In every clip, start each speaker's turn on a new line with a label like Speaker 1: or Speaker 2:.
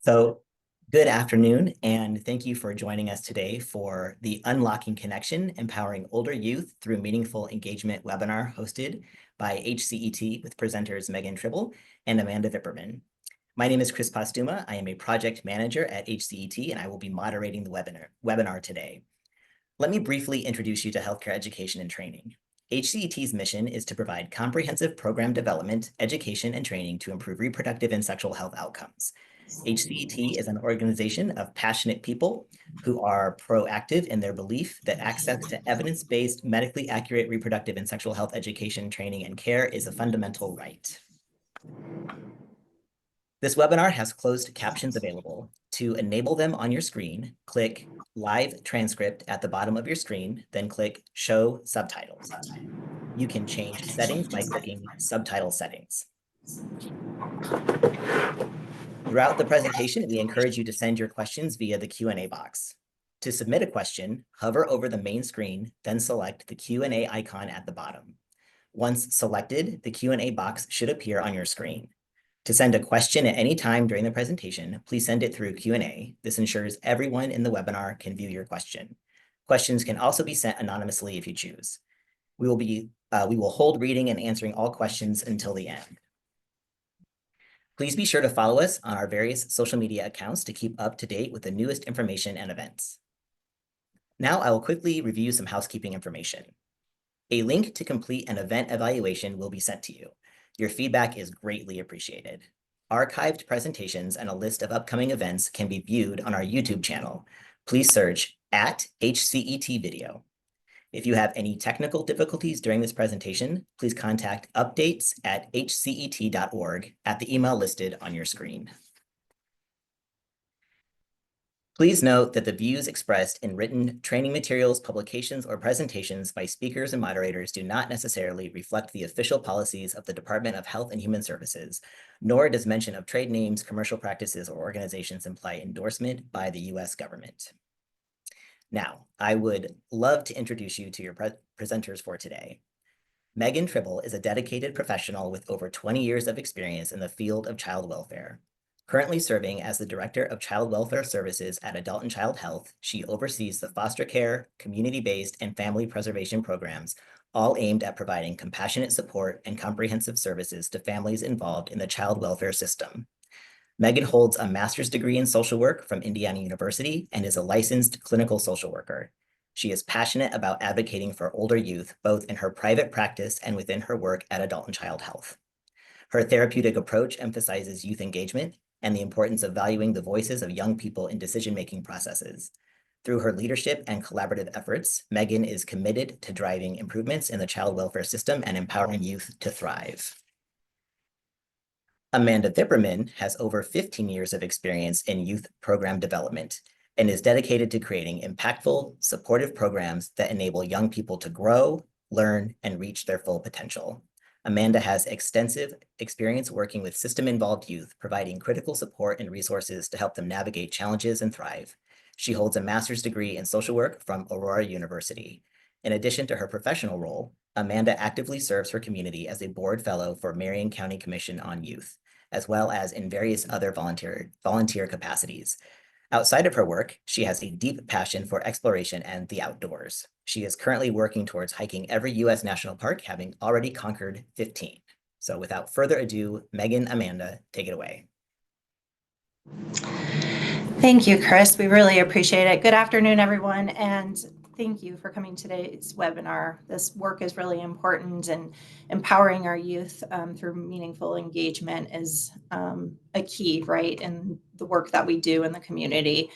Speaker 1: So, good afternoon, and thank you for joining us today for the Unlocking Connection, Empowering Older Youth Through Meaningful Engagement webinar hosted by HCET with presenters Megan Tribble and Amanda Vipperman. My name is Chris Postuma. I am a project manager at HCET, and I will be moderating the webinar today. Let me briefly introduce you to healthcare education and training. HCET's mission is to provide comprehensive program development, education, and training to improve reproductive and sexual health outcomes. HCET is an organization of passionate people who are proactive in their belief that access to evidence-based, medically accurate reproductive and sexual health education, training, and care is a fundamental right. This webinar has closed captions available. To enable them on your screen, click Live Transcript at the bottom of your screen, then click Show Subtitles. You can change settings by clicking Subtitle Settings. Throughout the presentation, we encourage you to send your questions via the Q&A box. To submit a question, hover over the main screen, then select the Q&A icon at the bottom. Once selected, the Q&A box should appear on your screen. To send a question at any time during the presentation, please send it through Q&A. This ensures everyone in the webinar can view your question. Questions can also be sent anonymously if you choose. We will hold reading and answering all questions until the end. Please be sure to follow us on our various social media accounts to keep up to date with the newest information and events. Now I will quickly review some housekeeping information. A link to complete an event evaluation will be sent to you. Your feedback is greatly appreciated. Archived presentations and a list of upcoming events can be viewed on our YouTube channel. Please search @HCET Video. If you have any technical difficulties during this presentation, please contact updates@hcet.org at the email listed on your screen. Please note that the views expressed in written training materials, publications, or presentations by speakers and moderators do not necessarily reflect the official policies of the Department of Health and Human Services, nor does mention of trade names, commercial practices, or organizations imply endorsement by the US government. Now, I would love to introduce you to your presenters for today. Megan Tribble is a dedicated professional with over 20 years of experience in the field of child welfare. Currently serving as the Director of Child Welfare Services at Adult and Child Health, she oversees the foster care, community-based, and family preservation programs, all aimed at providing compassionate support and comprehensive services to families involved in the child welfare system. Megan holds a master's degree in social work from Indiana University and is a licensed clinical social worker. She is passionate about advocating for older youth, both in her private practice and within her work at Adult and Child Health. Her therapeutic approach emphasizes youth engagement and the importance of valuing the voices of young people in decision-making processes. Through her leadership and collaborative efforts, Megan is committed to driving improvements in the child welfare system and empowering youth to thrive. Amanda Vipperman has over 15 years of experience in youth program development and is dedicated to creating impactful, supportive programs that enable young people to grow, learn, and reach their full potential. Amanda has extensive experience working with system-involved youth, providing critical support and resources to help them navigate challenges and thrive. She holds a master's degree in social work from Aurora University. In addition to her professional role, Amanda actively serves her community as a board fellow for Marion County Commission on Youth, as well as in various other volunteer capacities. Outside of her work, she has a deep passion for exploration and the outdoors. She is currently working towards hiking every US national park, having already conquered 15. So without further ado, Megan, Amanda, take it away.
Speaker 2: Thank you, Chris. We really appreciate it. Good afternoon, everyone, and thank you for coming to today's webinar. This work is really important, and empowering our youth through meaningful engagement is a key, right, in the work that we do in the community.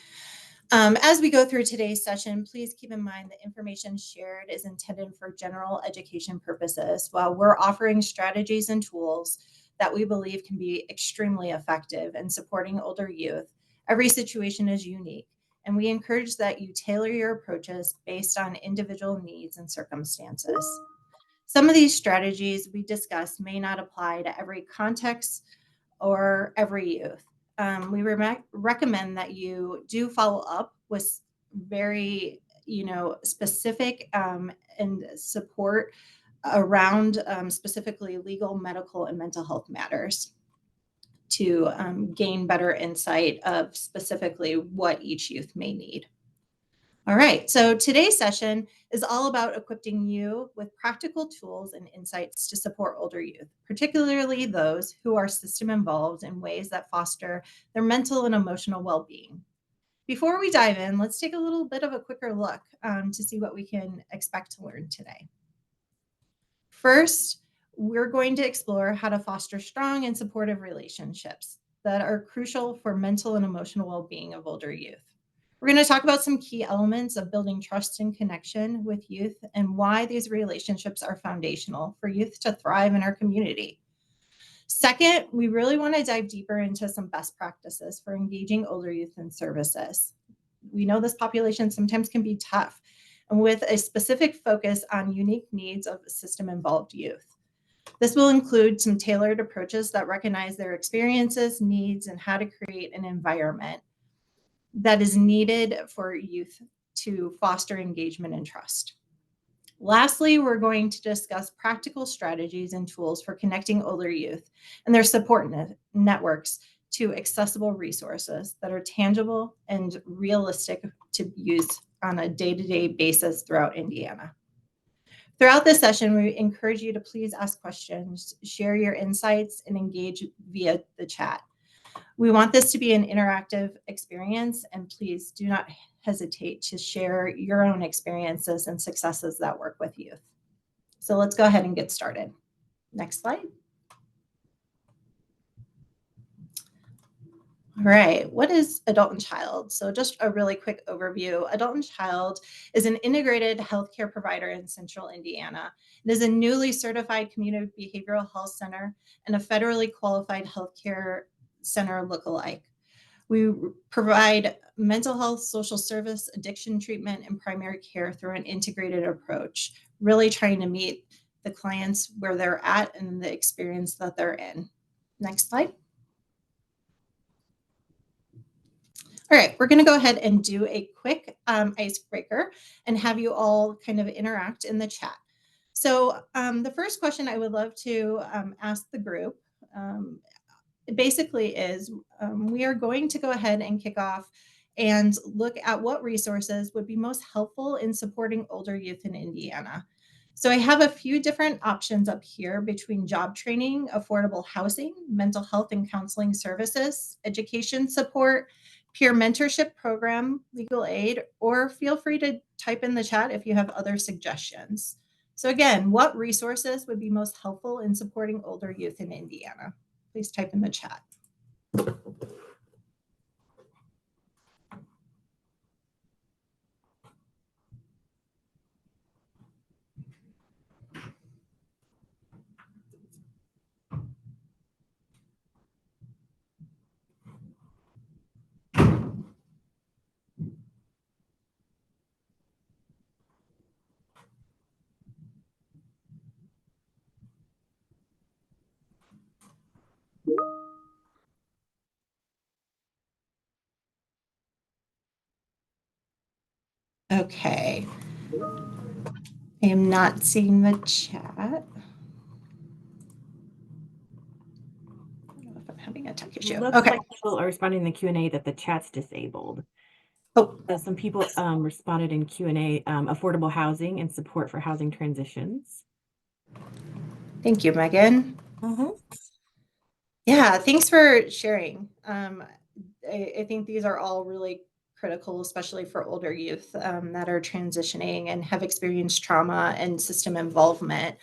Speaker 2: As we go through today's session, please keep in mind the information shared is intended for general education purposes, while we're offering strategies and tools that we believe can be extremely effective in supporting older youth. Every situation is unique, and we encourage that you tailor your approaches based on individual needs and circumstances. Some of these strategies we discuss may not apply to every context or every youth. We recommend that you do follow up with very, specific and support around specifically legal, medical, and mental health matters. to gain better insight of specifically what each youth may need. All right, so today's session is all about equipping you with practical tools and insights to support older youth, particularly those who are system involved in ways that foster their mental and emotional well-being. Before we dive in, let's take a little bit of a quicker look to see what we can expect to learn today. First, we're going to explore how to foster strong and supportive relationships that are crucial for mental and emotional well-being of older youth. We're going to talk about some key elements of building trust and connection with youth and why these relationships are foundational for youth to thrive in our community. Second, we really want to dive deeper into some best practices for engaging older youth in services. We know this population sometimes can be tough, and with a specific focus on unique needs of system-involved youth. This will include some tailored approaches that recognize their experiences, needs, and how to create an environment that is needed for youth to foster engagement and trust. Lastly, we're going to discuss practical strategies and tools for connecting older youth and their support networks to accessible resources that are tangible and realistic to use on a day-to-day basis throughout Indiana. Throughout this session, we encourage you to please ask questions, share your insights, and engage via the chat. We want this to be an interactive experience, and please do not hesitate to share your own experiences and successes that work with youth. So let's go ahead and get started. Next slide. All right, what is Adult and Child? So just a really quick overview. Adult and Child is an integrated healthcare provider in Central Indiana. It is a newly certified community behavioral health center and a federally qualified healthcare center lookalike. We provide mental health, social service, addiction treatment, and primary care through an integrated approach, really trying to meet the clients where they're at and the experience that they're in. Next slide. All right, we're going to go ahead and do a quick icebreaker and have you all kind of interact in the chat. So the first question I would love to ask the group basically is we are going to go ahead and kick off and look at what resources would be most helpful in supporting older youth in Indiana. So I have a few different options up here between job training, affordable housing, mental health and counseling services, education support, peer mentorship program, legal aid, or feel free to type in the chat if you have other suggestions. So again, what resources would be most helpful in supporting older youth in Indiana? Please type in the chat. Okay. I am not seeing the chat. I don't know if I'm having a tech issue.
Speaker 3: It looks
Speaker 2: Okay.
Speaker 3: like people are responding in the Q&A that the chat's disabled.
Speaker 2: Oh,
Speaker 3: Some people responded in Q&A, affordable housing and support for housing transitions.
Speaker 2: thank you, Megan. Yeah, thanks for sharing. I think these are all really critical, especially for older youth that are transitioning and have experienced trauma and system involvement.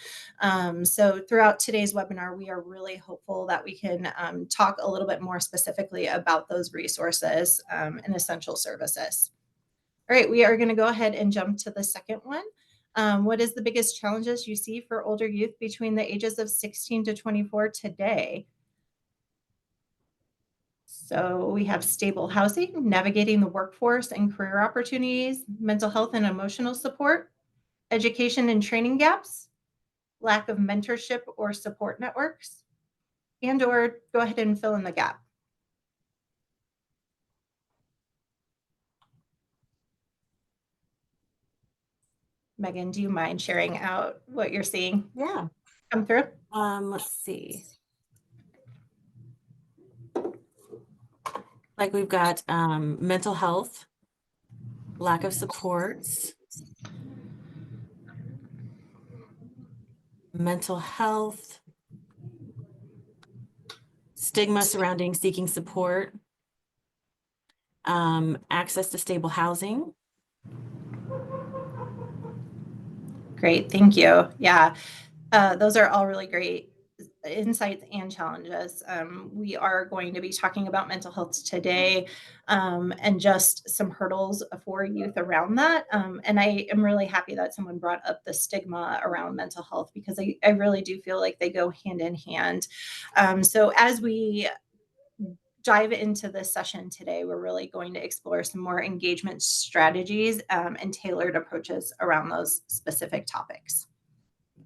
Speaker 2: So throughout today's webinar, we are really hopeful that we can talk a little bit more specifically about those resources and essential services. All right, we are going to go ahead and jump to the second one. What is the biggest challenges you see for older youth between the ages of 16 to 24 today? So we have stable housing, navigating the workforce and career opportunities, mental health and emotional support, education and training gaps, lack of mentorship or support networks, and/or go ahead and fill in the gap. Megan, do you mind sharing out what you're seeing?
Speaker 3: Yeah.
Speaker 2: Come through?
Speaker 3: Let's see. like we've got mental health, lack of supports, mental health, stigma surrounding seeking support, access to stable housing.
Speaker 2: Great, thank you. Yeah, those are all really great insights and challenges. We are going to be talking about mental health today, and just some hurdles for youth around that. And I am really happy that someone brought up the stigma around mental health, because I really do feel like they go hand in hand. So as we dive into this session today, we're really going to explore some more engagement strategies, and tailored approaches around those specific topics.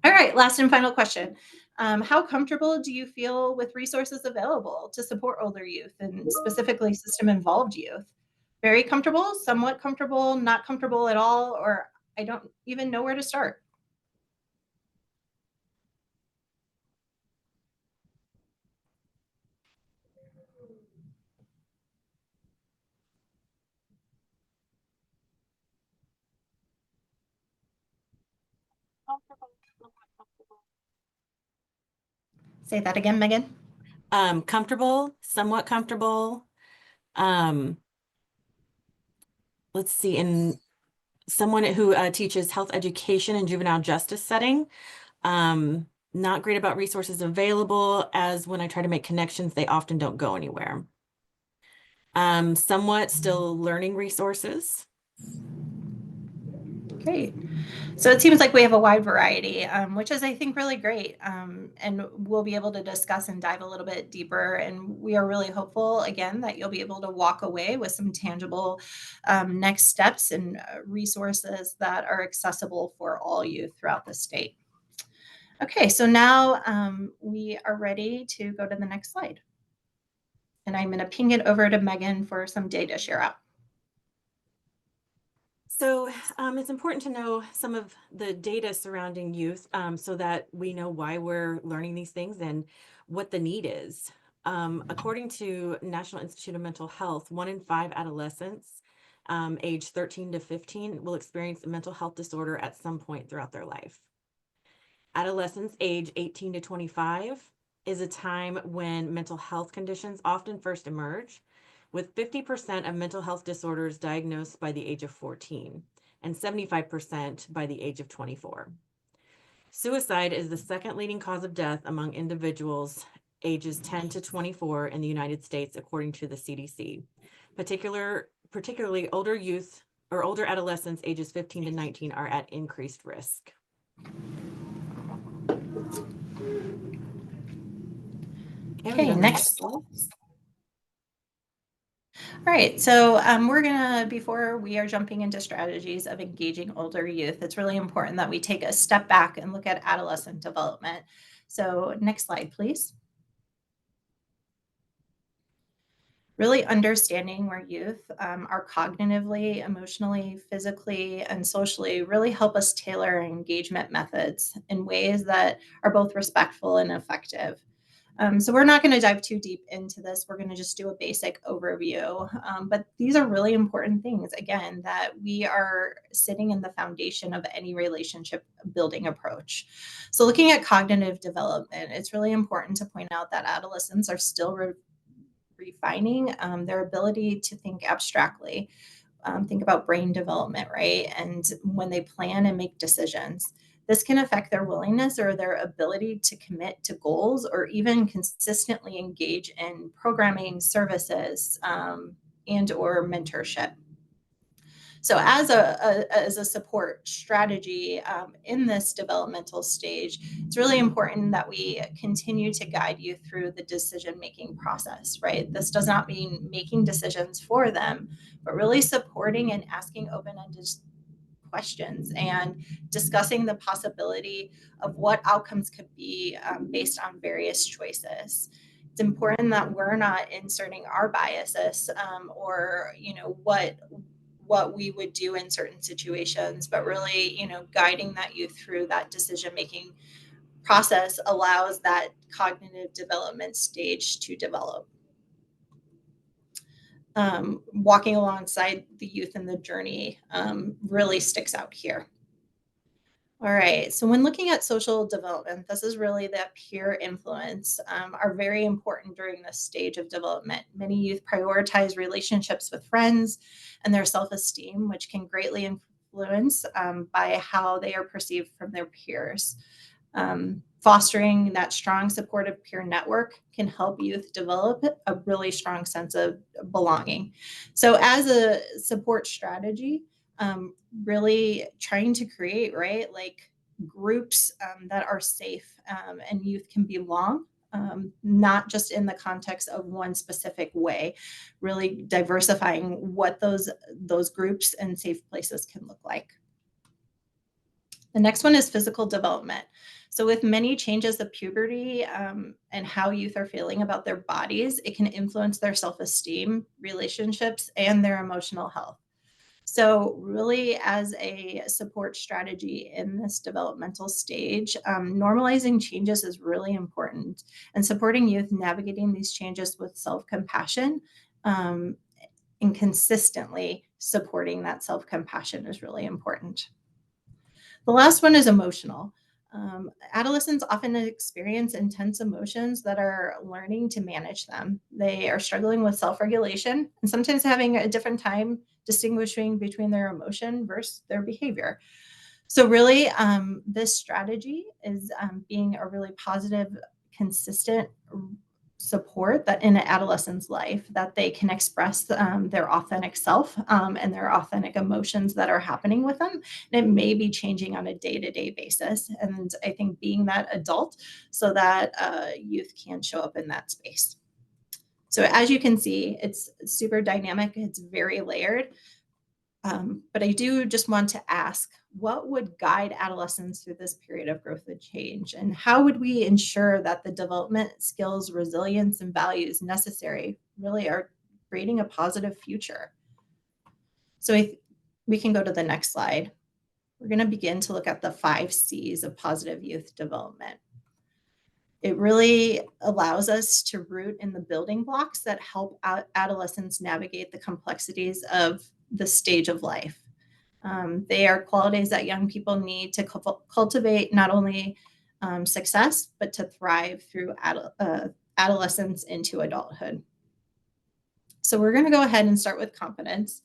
Speaker 2: All right, last and final question. How comfortable do you feel with resources available to support older youth, and specifically system involved youth? Very comfortable, somewhat comfortable, not comfortable at all, or I don't even know where to start? Say that again, Megan.
Speaker 3: Comfortable, somewhat comfortable. Let's see, in someone who teaches health education in juvenile justice setting. Not great about resources available, as when I try to make connections, they often don't go anywhere. Somewhat still learning resources.
Speaker 2: Great. So it seems like we have a wide variety, which is, I think, really great. And we'll be able to discuss and dive a little bit deeper. And we are really hopeful, again, that you'll be able to walk away with some tangible next steps and resources that are accessible for all youth throughout the state. Okay, so now we are ready to go to the next slide. And I'm going to ping it over to Megan for some data share out.
Speaker 3: So it's important to know some of the data surrounding youth, so that we know why we're learning these things and what the need is. According to National Institute of Mental Health, 1 in 5 adolescents age 13 to 15 will experience a mental health disorder at some point throughout their life. Adolescents age 18 to 25 is a time when mental health conditions often first emerge, with 50% of mental health disorders diagnosed by the age of 14 and 75% by the age of 24. Suicide is the second leading cause of death among individuals ages 10 to 24 in the United States, according to the CDC. Particularly older youth or older adolescents ages 15 to 19 are at increased risk.
Speaker 2: Okay, next. All right, so we're gonna, before we are jumping into strategies of engaging older youth, it's really important that we take a step back and look at adolescent development. So next slide, please. Really understanding where youth are cognitively, emotionally, physically, and socially really help us tailor engagement methods in ways that are both respectful and effective. So we're not going to dive too deep into this. We're going to just do a basic overview. But these are really important things, again, that we are sitting in the foundation of any relationship building approach. So looking at cognitive development, it's really important to point out that adolescents are still refining their ability to think abstractly. Think about brain development, right? And when they plan and make decisions, this can affect their willingness or their ability to commit to goals or even consistently engage in programming services, and or mentorship. So as a support strategy in this developmental stage, it's really important that we continue to guide you through the decision-making process, right? This does not mean making decisions for them, but really supporting and asking open-ended questions and discussing the possibility of what outcomes could be based on various choices. It's important that we're not inserting our biases, or what we would do in certain situations, but really, guiding that youth through that decision making process allows that cognitive development stage to develop. walking alongside the youth in the journey really sticks out here. All right, so when looking at social development, this is really that peer influence are very important during this stage of development. Many youth prioritize relationships with friends and their self-esteem, which can greatly influence by how they are perceived from their peers. Fostering that strong supportive peer network can help youth develop a really strong sense of belonging. So as a support strategy, really trying to create, right, like groups that are safe and youth can belong, not just in the context of one specific way, really diversifying what those groups and safe places can look like. The next one is physical development. So with many changes of puberty and how youth are feeling about their bodies, it can influence their self-esteem, relationships, and their emotional health. So really as a support strategy in this developmental stage, normalizing changes is really important, and supporting youth navigating these changes with self-compassion and consistently supporting that self-compassion is really important. The last one is emotional. Adolescents often experience intense emotions that are learning to manage them. They are struggling with self-regulation and sometimes having a different time distinguishing between their emotion versus their behavior. So really, this strategy is being a really positive, consistent support that in an adolescent's life that they can express their authentic self and their authentic emotions that are happening with them. And it may be changing on a day-to-day basis. And I think being that adult so that youth can show up in that space. So as you can see, it's super dynamic. It's very layered. But I do just want to ask, what would guide adolescents through this period of growth and change? And how would we ensure that the development skills, resilience, and values necessary really are creating a positive future? So we can go to the next slide. We're going to begin to look at the 5 C's of positive youth development. It really allows us to root in the building blocks that help adolescents navigate the complexities of the stage of life. They are qualities that young people need to cultivate not only success, but to thrive through adolescence into adulthood. So we're going to go ahead and start with confidence.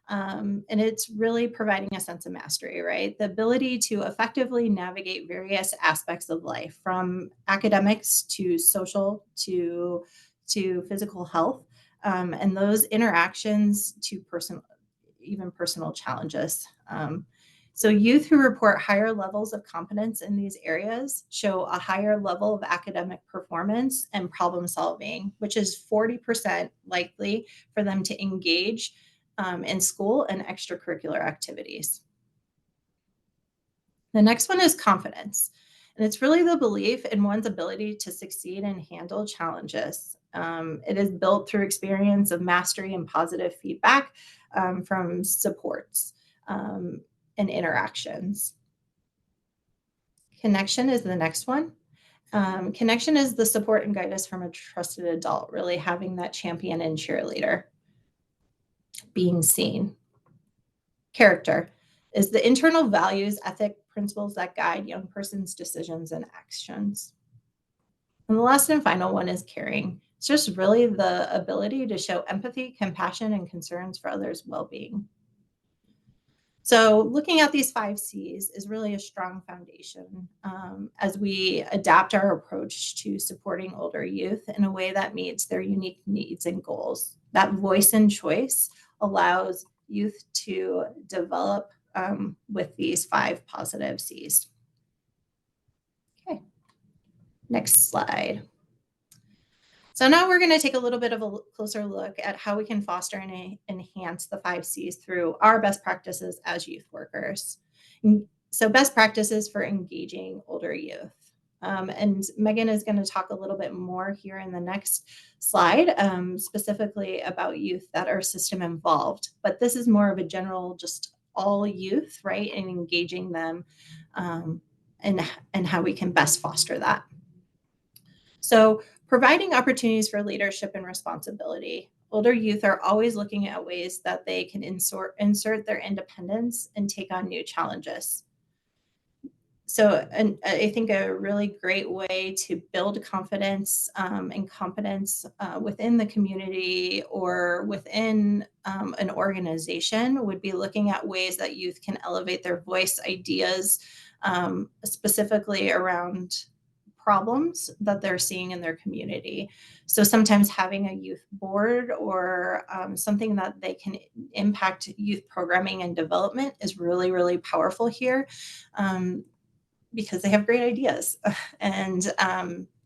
Speaker 2: And it's really providing a sense of mastery, right? The ability to effectively navigate various aspects of life, from academics to social to physical health, and those interactions to even personal challenges. So youth who report higher levels of competence in these areas show a higher level of academic performance and problem solving, which is 40% likely for them to engage in school and extracurricular activities. The next one is confidence. And it's really the belief in one's ability to succeed and handle challenges. It is built through experience of mastery and positive feedback from supports and interactions. Connection is the next one. Connection is the support and guidance from a trusted adult, really having that champion and cheerleader. Being seen. Character is the internal values, ethic, principles that guide young person's decisions and actions. And the last and final one is caring. It's just really the ability to show empathy, compassion, and concerns for others' well-being. So looking at these 5 C's is really a strong foundation as we adapt our approach to supporting older youth in a way that meets their unique needs and goals. That voice and choice allows youth to develop with these 5 positive C's. Okay, next slide. So now we're going to take a little bit of a closer look at how we can foster and enhance the 5 C's through our best practices as youth workers. So best practices for engaging older youth. And Megan is going to talk a little bit more here in the next slide, specifically about youth that are system involved. But this is more of a general, just all youth, right? And engaging them and how we can best foster that. So providing opportunities for leadership and responsibility. Older youth are always looking at ways that they can insert their independence and take on new challenges. So, and I think a really great way to build confidence and competence within the community or within an organization would be looking at ways that youth can elevate their voice, ideas, specifically around problems that they're seeing in their community. So sometimes having a youth board or something that they can impact youth programming and development is really, really powerful here. Because they have great ideas and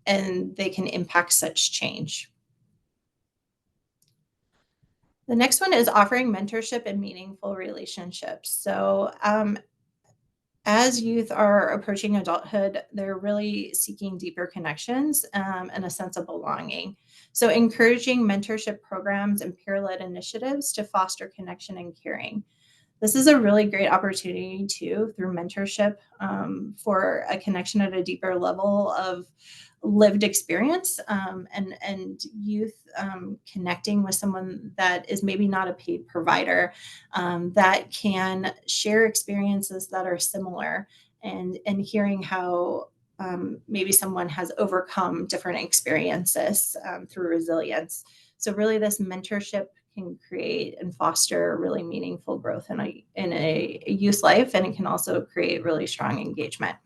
Speaker 2: they can impact such change. The next one is offering mentorship and meaningful relationships. So as youth are approaching adulthood, they're really seeking deeper connections and a sense of belonging. So encouraging mentorship programs and peer-led initiatives to foster connection and caring. This is a really great opportunity too, through mentorship, for a connection at a deeper level of lived experience and youth connecting with someone that is maybe not a paid provider, that can share experiences that are similar and hearing how maybe someone has overcome different experiences through resilience. So really this mentorship can create and foster really meaningful growth in a youth life, and it can also create really strong engagement.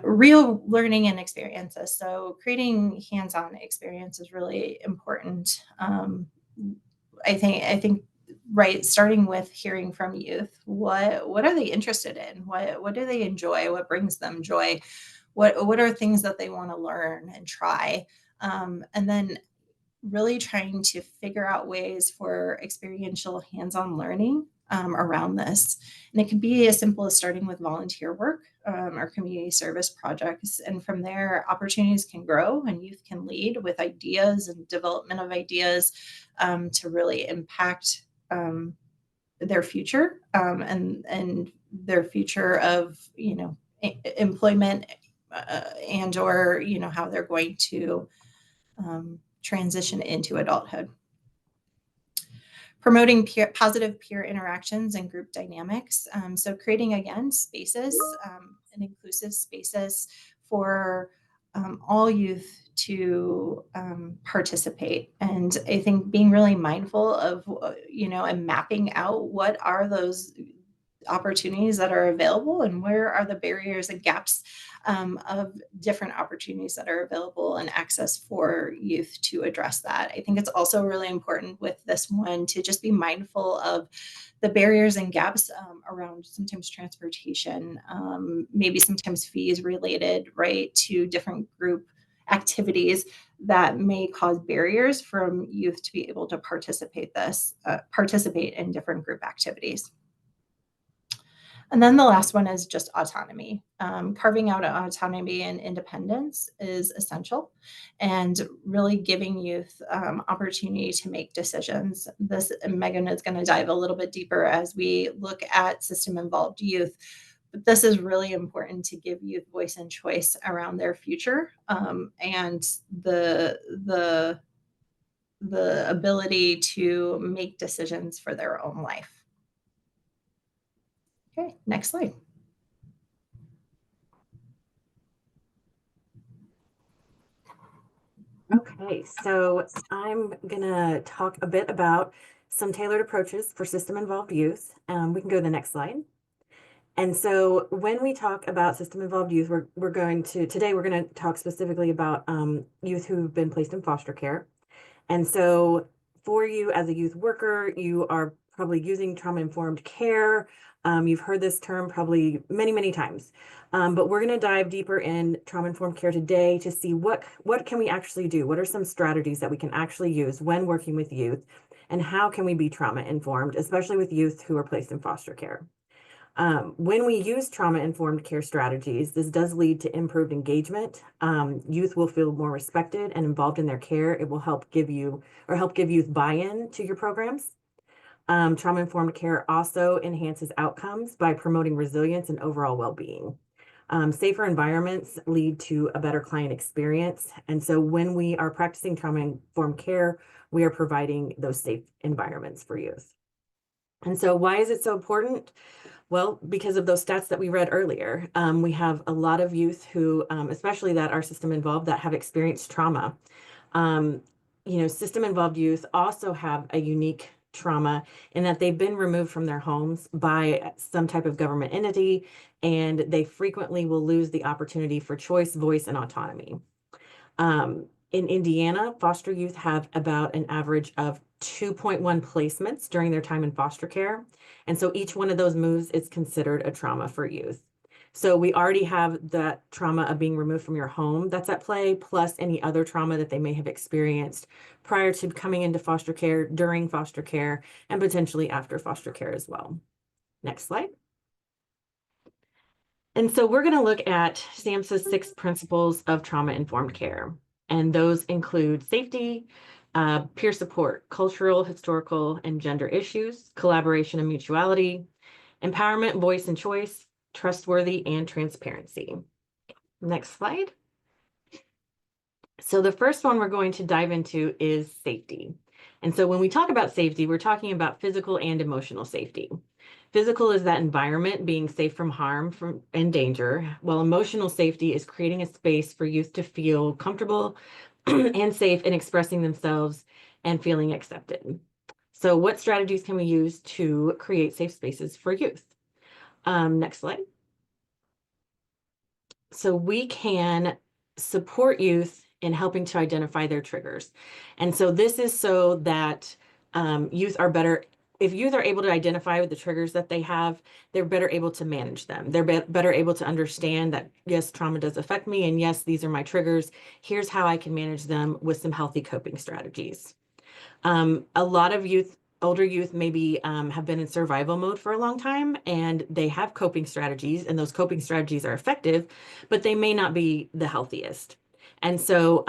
Speaker 2: Real learning and experiences. So creating hands-on experience is really important. I think right, starting with hearing from youth, what are they interested in? What do they enjoy? What brings them joy? What are things that they want to learn and try? And then really trying to figure out ways for experiential hands-on learning around this. And it can be as simple as starting with volunteer work or community service projects. And from there, opportunities can grow and youth can lead with ideas and development of ideas to really impact their future and their future of, employment and or, how they're going to transition into adulthood. Promoting positive peer interactions and group dynamics. So creating, again, spaces and inclusive spaces for all youth to participate. And I think being really mindful of, and mapping out what are those opportunities that are available and where are the barriers and gaps of different opportunities that are available and access for youth to address that. I think it's also really important with this one to just be mindful of the barriers and gaps around sometimes transportation, maybe sometimes fees related, right, to different group activities that may cause barriers from youth to be able to participate in different group activities. And then the last one is just autonomy. Carving out autonomy and independence is essential, and really giving youth opportunity to make decisions. Megan is going to dive a little bit deeper as we look at system-involved youth. But this is really important to give youth voice and choice around their future and the ability to make decisions for their own life. Okay, next slide.
Speaker 3: Okay, so I'm gonna talk a bit about some tailored approaches for system-involved youth. We can go to the next slide. And so when we talk about system-involved youth, today we're gonna talk specifically about youth who've been placed in foster care. And so for you as a youth worker, you are probably using trauma-informed care. You've heard this term probably many, many times. But we're going to dive deeper in trauma-informed care today to see what can we actually do? What are some strategies that we can actually use when working with youth? And how can we be trauma-informed, especially with youth who are placed in foster care? When we use trauma-informed care strategies, this does lead to improved engagement. Youth will feel more respected and involved in their care. It will help give youth buy-in to your programs. Trauma-informed care also enhances outcomes by promoting resilience and overall well-being. Safer environments lead to a better client experience. And so when we are practicing trauma-informed care, we are providing those safe environments for youth. And so why is it so important? Well, because of those stats that we read earlier, we have a lot of youth who, especially that are system involved, that have experienced trauma. System involved youth also have a unique trauma in that they've been removed from their homes by some type of government entity, and they frequently will lose the opportunity for choice, voice, and autonomy. In Indiana, foster youth have about an average of 2.1 placements during their time in foster care. And so each one of those moves is considered a trauma for youth. So we already have that trauma of being removed from your home that's at play, plus any other trauma that they may have experienced prior to coming into foster care, during foster care, and potentially after foster care as well. Next slide. And so we're going to look at SAMHSA's 6 principles of trauma-informed care. And those include safety, peer support, cultural, historical, and gender issues, collaboration and mutuality, empowerment, voice and choice, trustworthy, and transparency. Next slide. So the first one we're going to dive into is safety. And so when we talk about safety, we're talking about physical and emotional safety. Physical is that environment being safe from harm and danger, while emotional safety is creating a space for youth to feel comfortable and safe in expressing themselves and feeling accepted. So what strategies can we use to create safe spaces for youth? Next slide. So we can support youth in helping to identify their triggers. And so this is so that youth are better. If youth are able to identify with the triggers that they have, they're better able to manage them. They're better able to understand that, yes, trauma does affect me, and yes, these are my triggers. Here's how I can manage them with some healthy coping strategies. A lot of youth, older youth, maybe have been in survival mode for a long time, and they have coping strategies, and those coping strategies are effective, but they may not be the healthiest. And so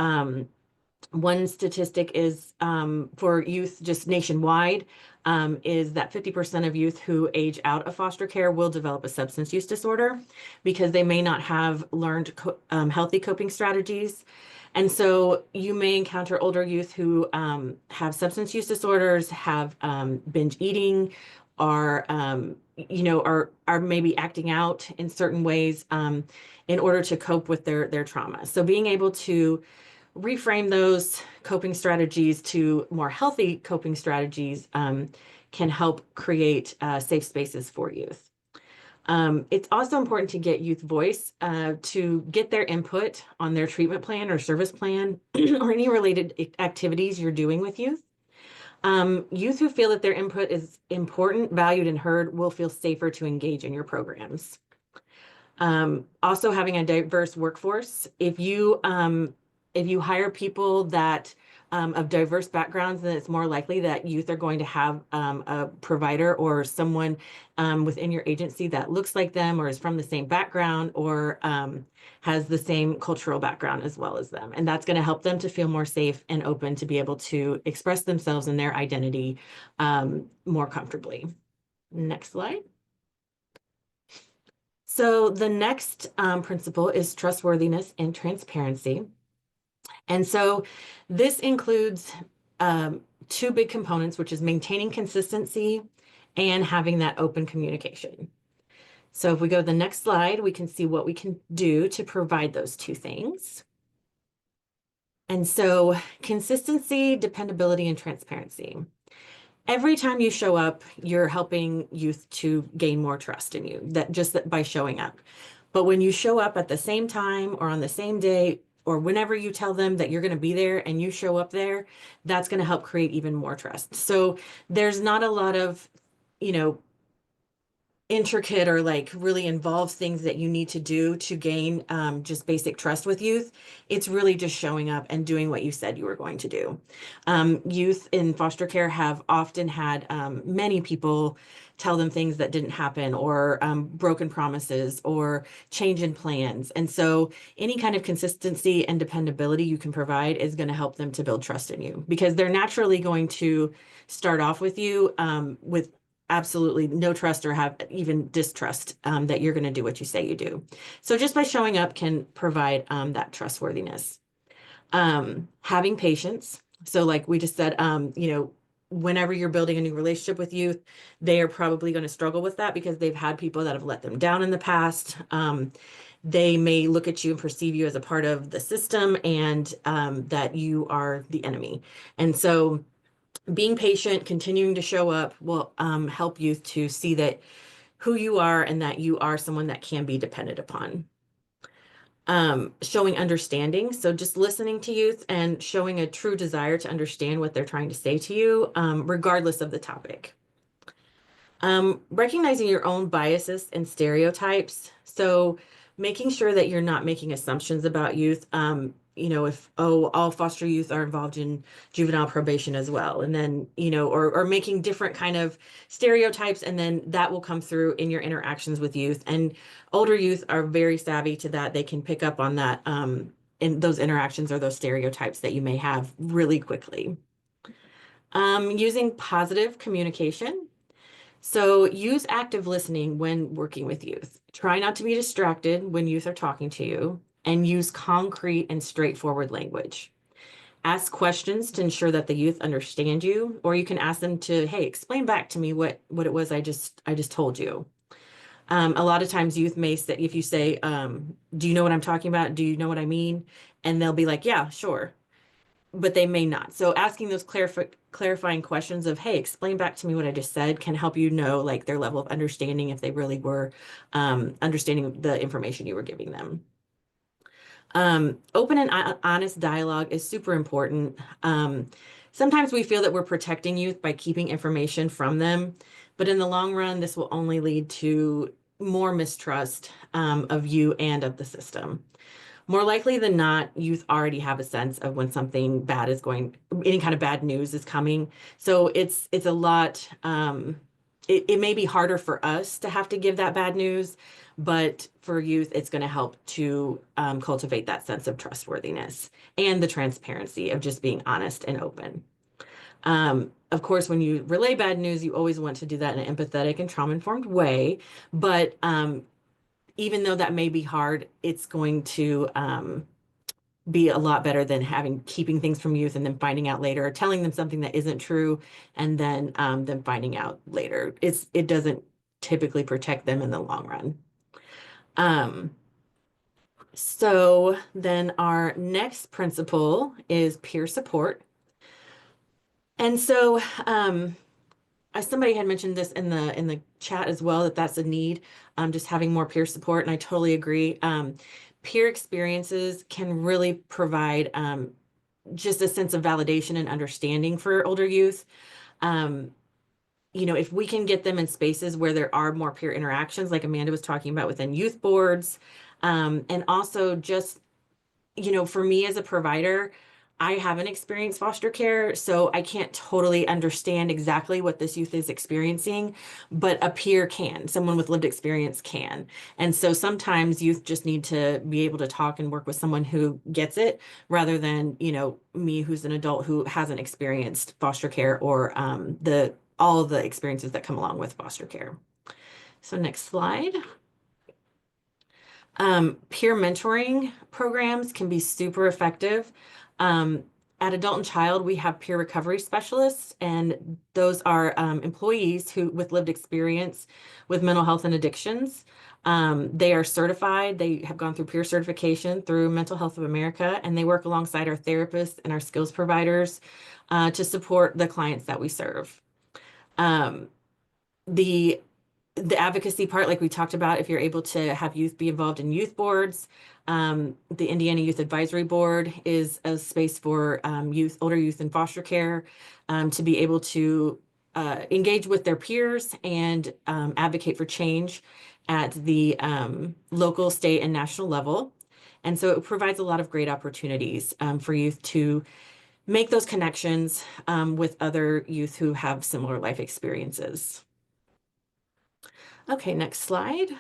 Speaker 3: one statistic is for youth just nationwide is that 50% of youth who age out of foster care will develop a substance use disorder because they may not have learned healthy coping strategies. And so you may encounter older youth who have substance use disorders, have binge eating, are maybe acting out in certain ways in order to cope with their trauma. So being able to reframe those coping strategies to more healthy coping strategies can help create safe spaces for youth. It's also important to get youth voice to get their input on their treatment plan or service plan or any related activities you're doing with youth. Youth who feel that their input is important, valued, and heard will feel safer to engage in your programs. Also having a diverse workforce. If you hire people that of diverse backgrounds, then it's more likely that youth are going to have a provider or someone within your agency that looks like them or is from the same background or has the same cultural background as well as them. And that's going to help them to feel more safe and open to be able to express themselves and their identity more comfortably. Next slide. So the next principle is trustworthiness and transparency. And so this includes 2 big components, which is maintaining consistency and having that open communication. So if we go to the next slide, we can see what we can do to provide those 2 things. And so consistency, dependability, and transparency. Every time you show up, you're helping youth to gain more trust in you, that by showing up. But when you show up at the same time or on the same day, or whenever you tell them that you're going to be there and you show up there, that's going to help create even more trust. So there's not a lot of, intricate or like really involved things that you need to do to gain just basic trust with youth. It's really just showing up and doing what you said you were going to do. Youth in foster care have often had many people tell them things that didn't happen or broken promises or change in plans. And so any kind of consistency and dependability you can provide is going to help them to build trust in you because they're naturally going to start off with you with absolutely no trust or have even distrust that you're going to do what you say you do. So just by showing up can provide that trustworthiness. Having patience. So like we just said, whenever you're building a new relationship with youth, they are probably going to struggle with that because they've had people that have let them down in the past. They may look at you and perceive you as a part of the system and that you are the enemy. And so being patient, continuing to show up will help youth to see that who you are and that you are someone that can be depended upon. Showing understanding. So just listening to youth and showing a true desire to understand what they're trying to say to you, regardless of the topic. Recognizing your own biases and stereotypes. So making sure that you're not making assumptions about youth. If, all foster youth are involved in juvenile probation as well. And then, or making different kind of stereotypes, and then that will come through in your interactions with youth. And older youth are very savvy to that. They can pick up on that in those interactions or those stereotypes that you may have really quickly. Using positive communication. So use active listening when working with youth. Try not to be distracted when youth are talking to you, and use concrete and straightforward language. Ask questions to ensure that the youth understand you, or you can ask them to, hey, explain back to me what it was I just told you. A lot of times youth may say, if you say, do you know what I'm talking about? Do you know what I mean? And they'll be like, yeah, sure. But they may not. So asking those clarifying questions of, hey, explain back to me what I just said, can help you know like their level of understanding if they really were understanding the information you were giving them. Open and honest dialogue is super important. Sometimes we feel that we're protecting youth by keeping information from them, but in the long run, this will only lead to more mistrust of you and of the system. More likely than not, youth already have a sense of when something bad is any kind of bad news is coming. So it's a lot, it may be harder for us to have to give that bad news, but for youth, it's going to help to cultivate that sense of trustworthiness and the transparency of just being honest and open. Of course, when you relay bad news, you always want to do that in an empathetic and trauma-informed way, but even though that may be hard, it's going to be a lot better than keeping things from youth and then finding out later, or telling them something that isn't true and then them finding out later. It doesn't typically protect them in the long run. So then our next principle is peer support. And so as somebody had mentioned this in the chat as well, that's a need, just having more peer support, and I totally agree. Peer experiences can really provide just a sense of validation and understanding for older youth. If we can get them in spaces where there are more peer interactions, like Amanda was talking about within youth boards, and also just, for me as a provider, I haven't experienced foster care, so I can't totally understand exactly what this youth is experiencing, but a peer can, someone with lived experience can. And so sometimes youth just need to be able to talk and work with someone who gets it, rather than, me who's an adult who hasn't experienced foster care or all of the experiences that come along with foster care. So next slide. Peer mentoring programs can be super effective. At Adult and Child, we have peer recovery specialists, and those are employees with lived experience with mental health and addictions. They are certified. They have gone through peer certification through Mental Health of America, and they work alongside our therapists and our skills providers to support the clients that we serve. The advocacy part, like we talked about, if you're able to have youth be involved in youth boards, the Indiana Youth Advisory Board is a space for older youth in foster care to be able to engage with their peers and advocate for change at the local, state, and national level. And so it provides a lot of great opportunities for youth to make those connections with other youth who have similar life experiences. Okay, next slide.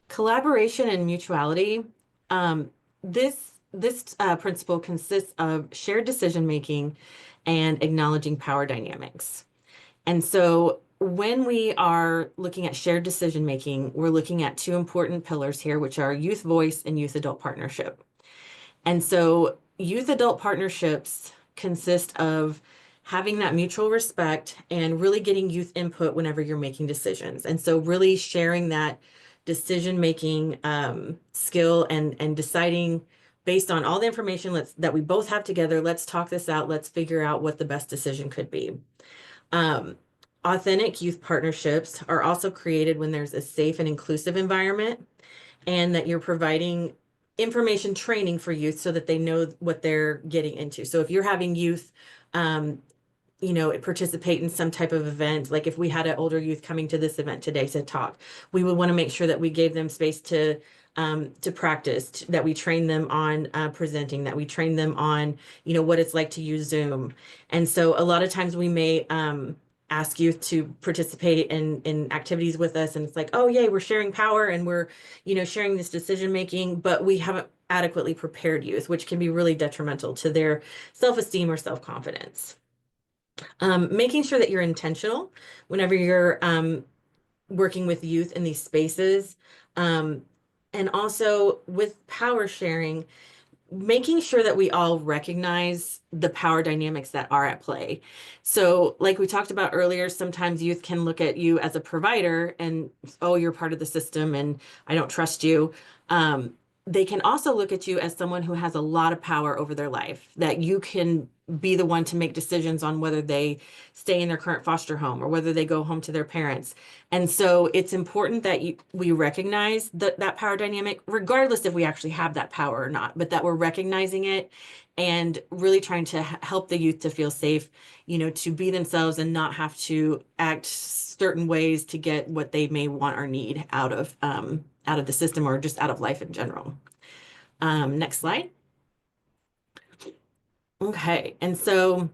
Speaker 3: Collaboration and mutuality. This principle consists of shared decision-making and acknowledging power dynamics. And so when we are looking at shared decision making, we're looking at two important pillars here, which are youth voice and youth adult partnership. And so youth adult partnerships consist of having that mutual respect and really getting youth input whenever you're making decisions. And so really sharing that decision making skill and deciding based on all the information that we both have together, let's talk this out, let's figure out what the best decision could be. Authentic youth partnerships are also created when there's a safe and inclusive environment, and that you're providing information training for youth so that they know what they're getting into. So if you're having youth, participate in some type of event, like if we had an older youth coming to this event today to talk, we would want to make sure that we gave them space to practice, that we train them on presenting, that we train them on, what it's like to use Zoom. And so a lot of times we may ask youth to participate in activities with us, and it's like, oh yay, we're sharing power and we're sharing this decision making, but we haven't adequately prepared youth, which can be really detrimental to their self-esteem or self-confidence. Making sure that you're intentional whenever you're working with youth in these spaces, and also with power sharing, making sure that we all recognize the power dynamics that are at play. So like we talked about earlier, sometimes youth can look at you as a provider and, oh, you're part of the system and I don't trust you. They can also look at you as someone who has a lot of power over their life, that you can be the one to make decisions on whether they stay in their current foster home or whether they go home to their parents. And so it's important that we recognize that power dynamic, regardless if we actually have that power or not, but that we're recognizing it and really trying to help the youth to feel safe, to be themselves and not have to act certain ways to get what they may want or need out of the system or just out of life in general. Next slide. Okay, and so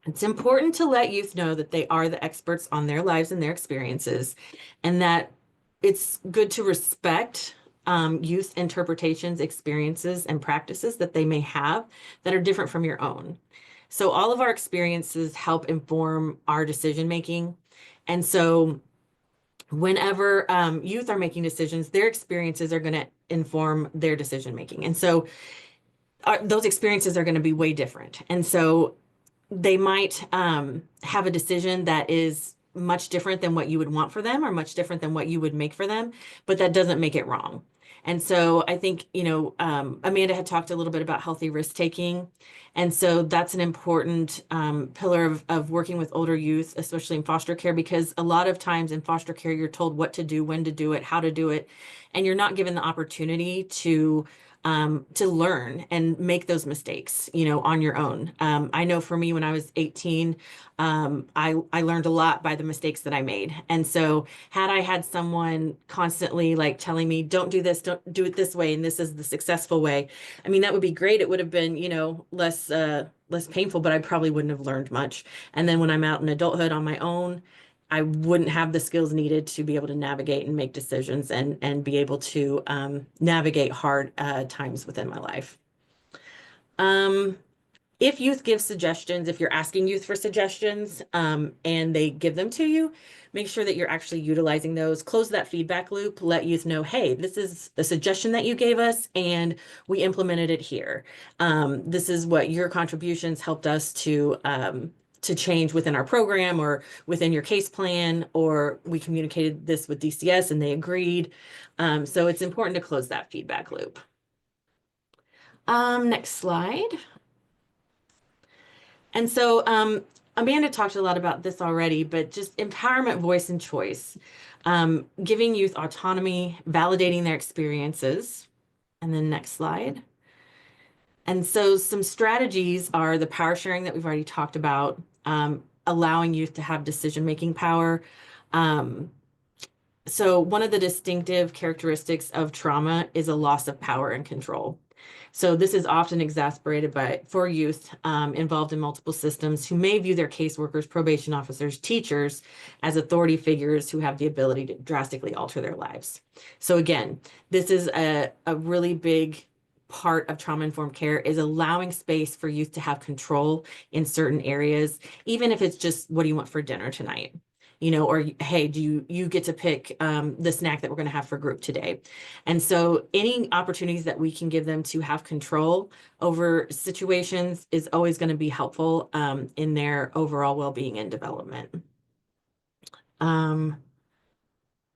Speaker 3: it's important to let youth know that they are the experts on their lives and their experiences, and that it's good to respect youth interpretations, experiences, and practices that they may have that are different from your own. So all of our experiences help inform our decision making. And so whenever youth are making decisions, their experiences are going to inform their decision making. And so those experiences are going to be way different. And so they might have a decision that is much different than what you would want for them or much different than what you would make for them, but that doesn't make it wrong. And so I think, Amanda had talked a little bit about healthy risk taking. And so that's an important pillar of working with older youth, especially in foster care, because a lot of times in foster care, you're told what to do, when to do it, how to do it, and you're not given the opportunity to learn and make those mistakes, on your own. I know for me, when I was 18, I learned a lot by the mistakes that I made. And so had I had someone constantly like telling me, don't do this, don't do it this way, and this is the successful way, I mean, that would be great. It would have been, less painful, but I probably wouldn't have learned much. And then when I'm out in adulthood on my own, I wouldn't have the skills needed to be able to navigate and make decisions and be able to navigate hard times within my life. If youth give suggestions, if you're asking youth for suggestions and they give them to you, make sure that you're actually utilizing those. Close that feedback loop, let youth know, hey, this is the suggestion that you gave us and we implemented it here. This is what your contributions helped us to change within our program or within your case plan, or we communicated this with DCS and they agreed. So it's important to close that feedback loop. Next slide. And so Amanda talked a lot about this already, but just empowerment, voice, and choice, giving youth autonomy, validating their experiences. And then next slide. And so some strategies are the power sharing that we've already talked about, allowing youth to have decision-making power. So one of the distinctive characteristics of trauma is a loss of power and control. So this is often exacerbated for youth involved in multiple systems who may view their caseworkers, probation officers, teachers as authority figures who have the ability to drastically alter their lives. So again, this is a really big part of trauma-informed care, is allowing space for youth to have control in certain areas, even if it's just, what do you want for dinner tonight? or hey, do you get to pick the snack that we're going to have for group today? And so any opportunities that we can give them to have control over situations is always going to be helpful in their overall well-being and development.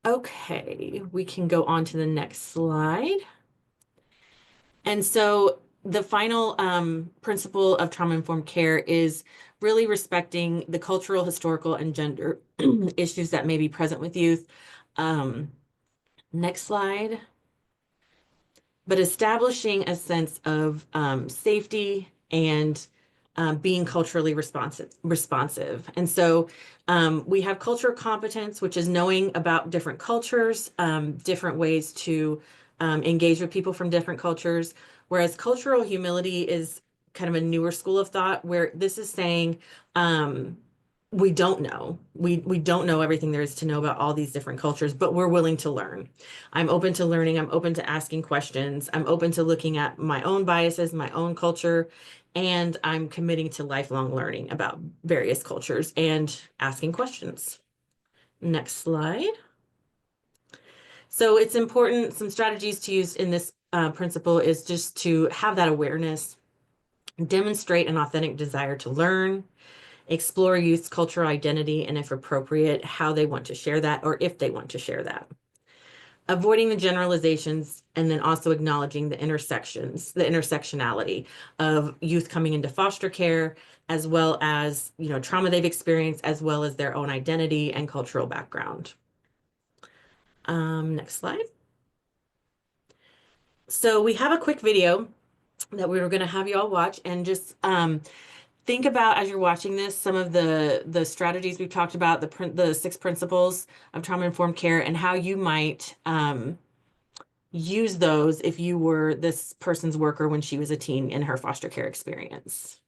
Speaker 3: Okay, we can go on to the next slide. And so the final principle of trauma-informed care is really respecting the cultural, historical, and gender issues that may be present with youth. Next slide. But establishing a sense of safety and being culturally responsive. And so we have cultural competence, which is knowing about different cultures, different ways to engage with people from different cultures, whereas cultural humility is kind of a newer school of thought, where this is saying we don't know. We don't know everything there is to know about all these different cultures, but we're willing to learn. I'm open to learning. I'm open to asking questions. I'm open to looking at my own biases, my own culture, and I'm committing to lifelong learning about various cultures and asking questions. Next slide. So it's important, some strategies to use in this principle is just to have that awareness, demonstrate an authentic desire to learn, explore youth's cultural identity, and if appropriate, how they want to share that or if they want to share that. Avoiding the generalizations, and then also acknowledging the intersectionality of youth coming into foster care, as well as, trauma they've experienced, as well as their own identity and cultural background. Next slide. So we have a quick video that we were going to have you all watch, and just think about, as you're watching this, some of the strategies we've talked about, the 6 principles of trauma-informed care, and how you might use those if you were this person's worker when she was a teen in her foster care experience.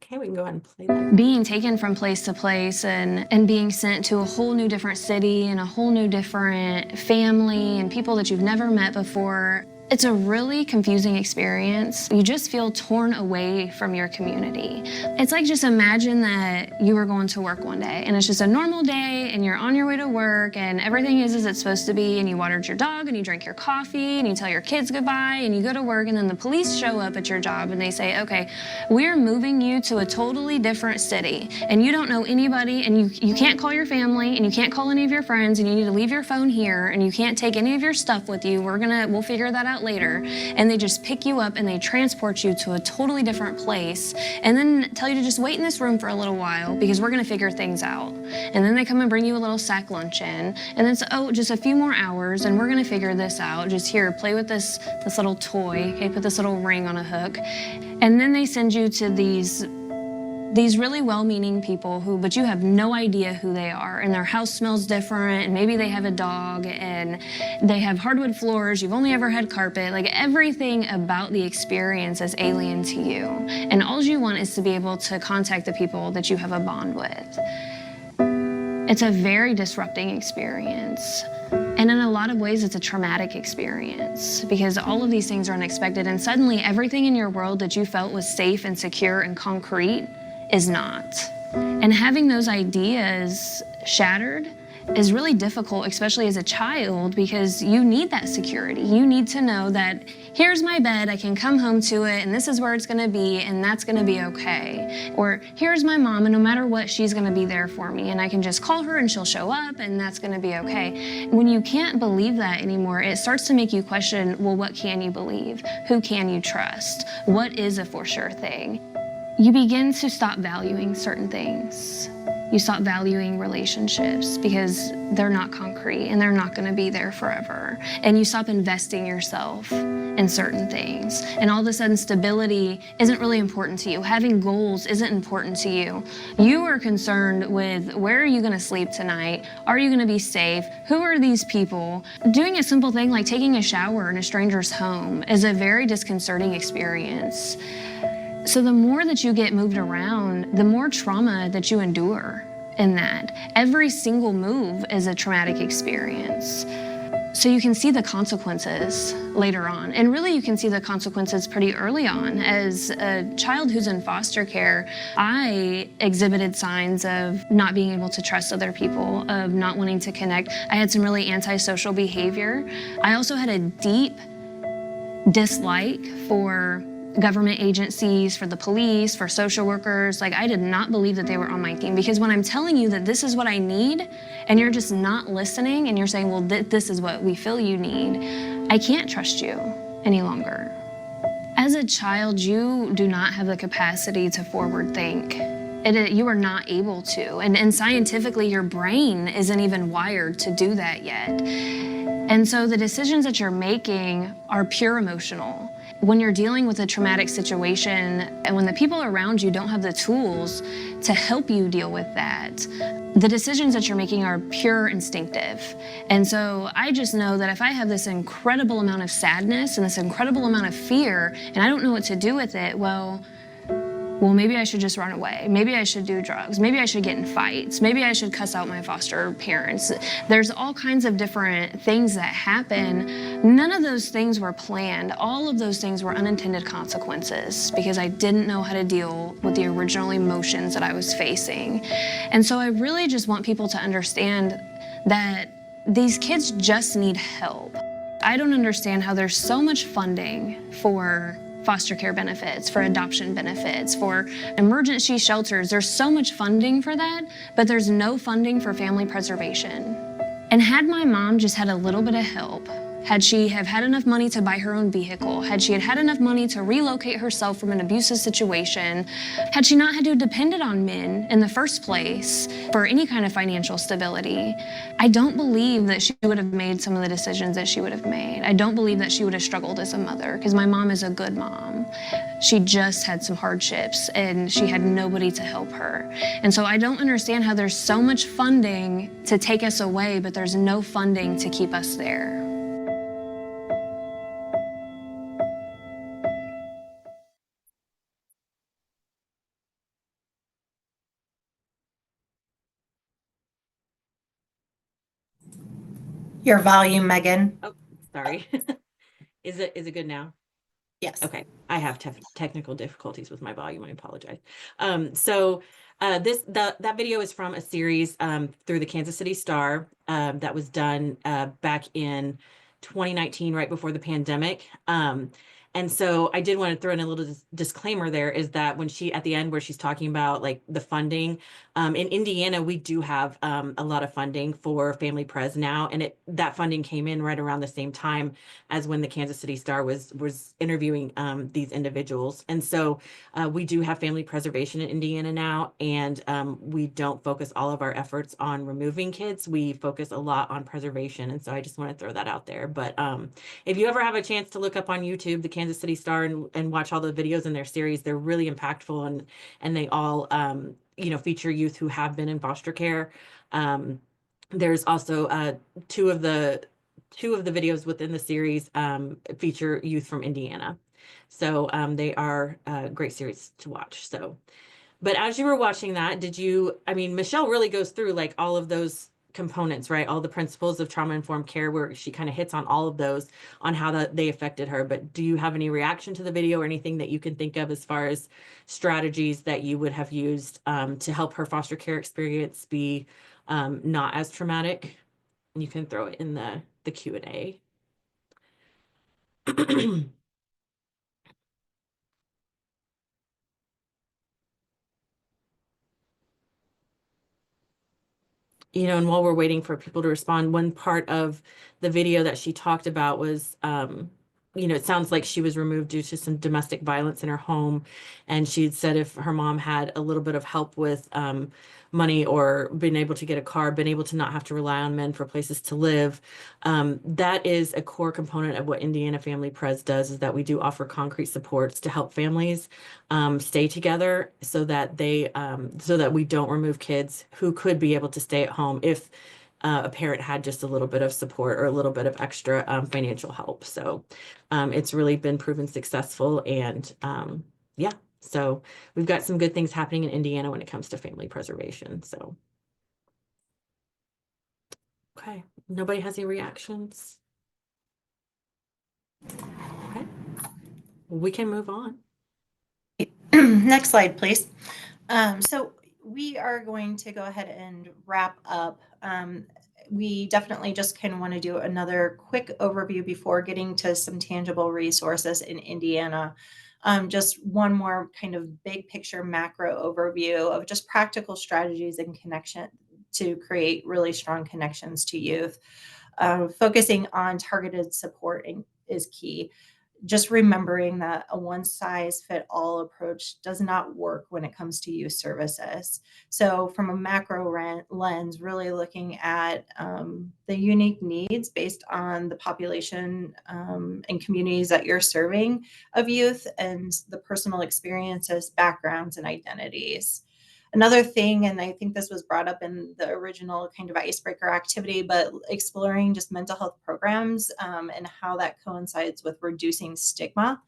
Speaker 3: Okay, we can go ahead and play that.
Speaker 4: Being taken from place to place and being sent to a whole new different city and a whole new different family and people that you've never met before. It's a really confusing experience. You just feel torn away from your community. It's like, just imagine that you were going to work one day and it's just a normal day and you're on your way to work and everything is as it's supposed to be, and you watered your dog and you drank your coffee and you tell your kids goodbye and you go to work, and then the police show up at your job and they say, okay, we're moving you to a totally different city and you don't know anybody and you can't call your family and you can't call any of your friends and you need to leave your phone here and you can't take any of your stuff with you. We'll figure that out later. And they just pick you up and they transport you to a totally different place and then tell you to just wait in this room for a little while because we're going to figure things out. And then they come and bring you a little sack luncheon, and then it's, just a few more hours and we're going to figure this out. Just here, play with this little toy. Okay, put this little ring on a hook. And then they send you to these really well-meaning people but you have no idea who they are, and their house smells different, and maybe they have a dog, and they have hardwood floors, you've only ever had carpet. Like, everything about the experience is alien to you, and all you want is to be able to contact the people that you have a bond with. It's a very disrupting experience. And in a lot of ways, it's a traumatic experience because all of these things are unexpected, and suddenly everything in your world that you felt was safe and secure and concrete is not. And having those ideas shattered is really difficult, especially as a child, because you need that security. You need to know that here's my bed, I can come home to it, and this is where it's gonna be, and that's gonna be okay. Or here's my mom, and no matter what, she's gonna be there for me, and I can just call her and she'll show up, and that's gonna be okay. When you can't believe that anymore, it starts to make you question, well, what can you believe? Who can you trust? What is a for sure thing? You begin to stop valuing certain things. You stop valuing relationships because they're not concrete and they're not going to be there forever. And you stop investing yourself in certain things. And all of a sudden, stability isn't really important to you. Having goals isn't important to you. You are concerned with, where are you going to sleep tonight? Are you going to be safe? Who are these people? Doing a simple thing like taking a shower in a stranger's home is a very disconcerting experience. So the more that you get moved around, the more trauma that you endure in that. Every single move is a traumatic experience. So you can see the consequences later on. And really you can see the consequences pretty early on. As a child who's in foster care, I exhibited signs of not being able to trust other people, of not wanting to connect. I had some really antisocial behavior. I also had a deep dislike for government agencies, for the police, for social workers. Like, I did not believe that they were on my team, because when I'm telling you that this is what I need and you're just not listening and you're saying, well, this is what we feel you need, I can't trust you any longer. As a child, you do not have the capacity to forward think. You are not able to. And scientifically, your brain isn't even wired to do that yet. And so the decisions that you're making are pure emotional. When you're dealing with a traumatic situation and when the people around you don't have the tools to help you deal with that, the decisions that you're making are pure instinctive. And so I just know that if I have this incredible amount of sadness and this incredible amount of fear and I don't know what to do with it, well, maybe I should just run away. Maybe I should do drugs. Maybe I should get in fights. Maybe I should cuss out my foster parents. There's all kinds of different things that happen. None of those things were planned. All of those things were unintended consequences because I didn't know how to deal with the original emotions that I was facing. And so I really just want people to understand that these kids just need help. I don't understand how there's so much funding for foster care benefits, for adoption benefits, for emergency shelters. There's so much funding for that, but there's no funding for family preservation. And had my mom just had a little bit of help, had she have had enough money to buy her own vehicle, had she had enough money to relocate herself from an abusive situation, had she not had to depend on men in the first place for any kind of financial stability, I don't believe that she would have made some of the decisions that she would have made. I don't believe that she would have struggled as a mother, because my mom is a good mom. She just had some hardships and she had nobody to help her. And so I don't understand how there's so much funding to take us away, but there's no funding to keep us there.
Speaker 2: Your volume, Megan.
Speaker 3: Oh, sorry. Is it good now?
Speaker 2: Yes.
Speaker 3: Okay, I have technical difficulties with my volume. I apologize. That video is from a series through the Kansas City Star that was done back in 2019, right before the pandemic. And so I did want to throw in a little disclaimer there, is that when she, at the end where she's talking about like the funding, in Indiana, we do have a lot of funding for Family Pres now. And that funding came in right around the same time as when the Kansas City Star was interviewing these individuals. And so we do have family preservation in Indiana now, and we don't focus all of our efforts on removing kids. We focus a lot on preservation. And so I just want to throw that out there. But if you ever have a chance to look up on YouTube, the Kansas City Star, and watch all the videos in their series, they're really impactful, and they all feature youth who have been in foster care. There's also two of the videos within the series feature youth from Indiana. So they are a great series to watch. So, but as you were watching that, Michelle really goes through like all of those components, right? All the principles of trauma-informed care, where she kind of hits on all of those, on how they affected her. But do you have any reaction to the video or anything that you can think of as far as strategies that you would have used to help her foster care experience be not as traumatic? And you can throw it in the Q&A. And while we're waiting for people to respond, one part of the video that she talked about was, it sounds like she was removed due to some domestic violence in her home. And she had said if her mom had a little bit of help with money, or been able to get a car, been able to not have to rely on men for places to live, that is a core component of what Indiana Family Pres does, is that we do offer concrete supports to help families stay together, so that we don't remove kids who could be able to stay at home if a parent had just a little bit of support or a little bit of extra financial help. So it's really been proven successful. And yeah, so we've got some good things happening in Indiana when it comes to family preservation. So, okay, nobody has any reactions? Okay. We can move on.
Speaker 2: Next slide, please. So we are going to go ahead and wrap up. We definitely just kind of want to do another quick overview before getting to some tangible resources in Indiana. Just one more kind of big picture macro overview of just practical strategies and connection to create really strong connections to youth. Focusing on targeted support is key. Just remembering that a one size fit all approach does not work when it comes to youth services. So, from a macro lens, really looking at the unique needs based on the population and communities that you're serving of youth and the personal experiences, backgrounds, and identities. Another thing, and I think this was brought up in the original kind of icebreaker activity, but exploring just mental health programs and how that coincides with reducing stigma.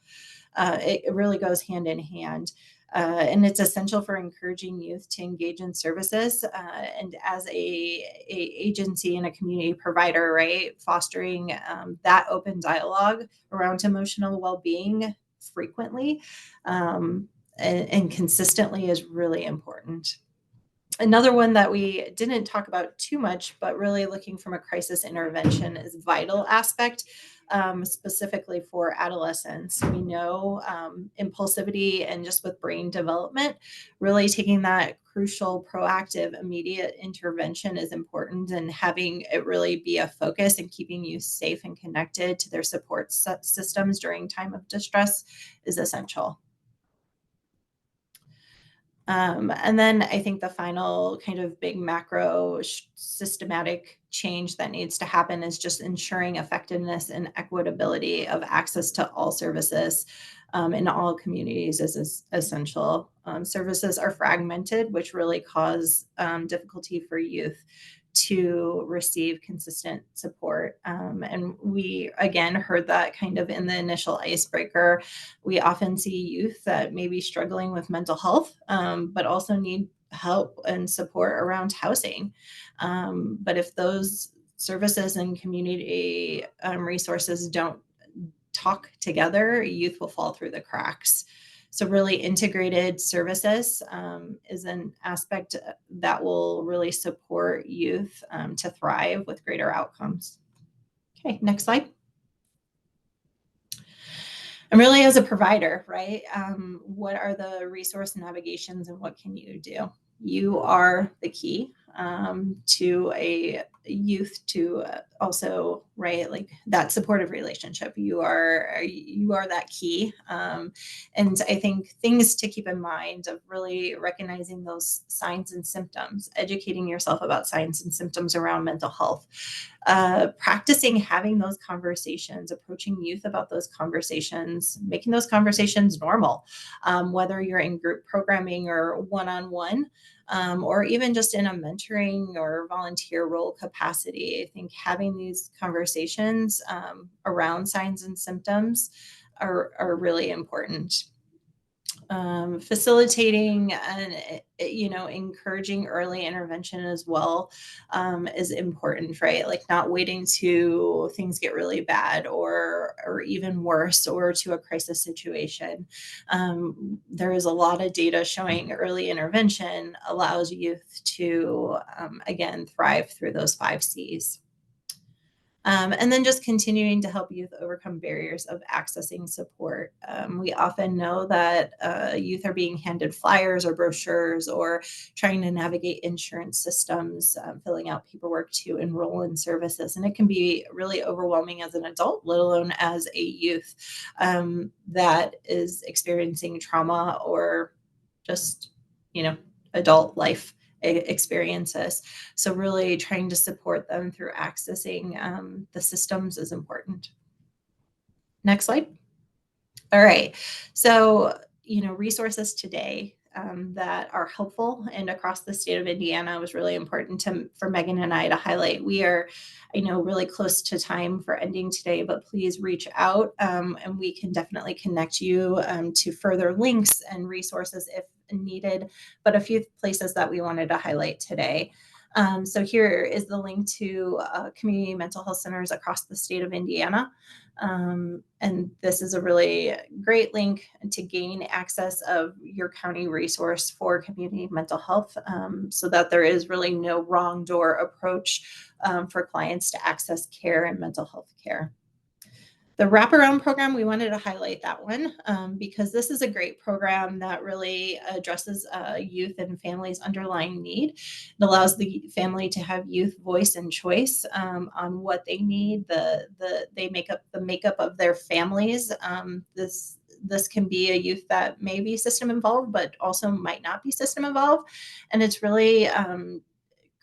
Speaker 2: It really goes hand in hand. And it's essential for encouraging youth to engage in services and as a agency and a community provider, right? Fostering that open dialogue around emotional well-being frequently and consistently is really important. Another one that we didn't talk about too much, but really looking from a crisis intervention is vital aspect, specifically for adolescents. We know impulsivity and just with brain development, really taking that crucial, proactive, immediate intervention is important, and having it really be a focus and keeping you safe and connected to their support systems during time of distress is essential. And then I think the final kind of big macro systematic change that needs to happen is just ensuring effectiveness and equitability of access to all services in all communities is essential. Services are fragmented, which really cause difficulty for youth to receive consistent support. And we, again, heard that kind of in the initial icebreaker. We often see youth that may be struggling with mental health, but also need help and support around housing. But if those services and community resources don't talk together, youth will fall through the cracks. So really integrated services is an aspect that will really support youth to thrive with greater outcomes. Okay, next slide. And really as a provider, right, what are the resource navigations and what can you do? You are the key to a youth to also, right, like that supportive relationship. You are that key. And I think things to keep in mind of really recognizing those signs and symptoms, educating yourself about signs and symptoms around mental health, practicing having those conversations, approaching youth about those conversations, making those conversations normal, whether you're in group programming or one-on-one, or even just in a mentoring or volunteer role capacity. I think having these conversations around signs and symptoms are really important. Facilitating and encouraging early intervention as well is important, right? Like not waiting to things get really bad or even worse or to a crisis situation. There is a lot of data showing early intervention allows youth to again thrive through those 5 C's. And then just continuing to help youth overcome barriers of accessing support. We often know that youth are being handed flyers or brochures or trying to navigate insurance systems, filling out paperwork to enroll in services. And it can be really overwhelming as an adult, let alone as a youth that is experiencing trauma or just, adult life experiences. So really trying to support them through accessing the systems is important. Next slide. All right. So, resources today that are helpful and across the state of Indiana was really important for Megan and I to highlight. We are, really close to time for ending today, but please reach out and we can definitely connect you to further links and resources if needed. But a few places that we wanted to highlight today. So here is the link to community mental health centers across the state of Indiana. And this is a really great link to gain access of your county resource for community mental health, so that there is really no wrong door approach for clients to access care and mental health care. The wraparound program, we wanted to highlight that one because this is a great program that really addresses youth and families' underlying need. It allows the family to have youth voice and choice on what they need. They make up the makeup of their families. This can be a youth that may be system involved, but also might not be system involved, and it's really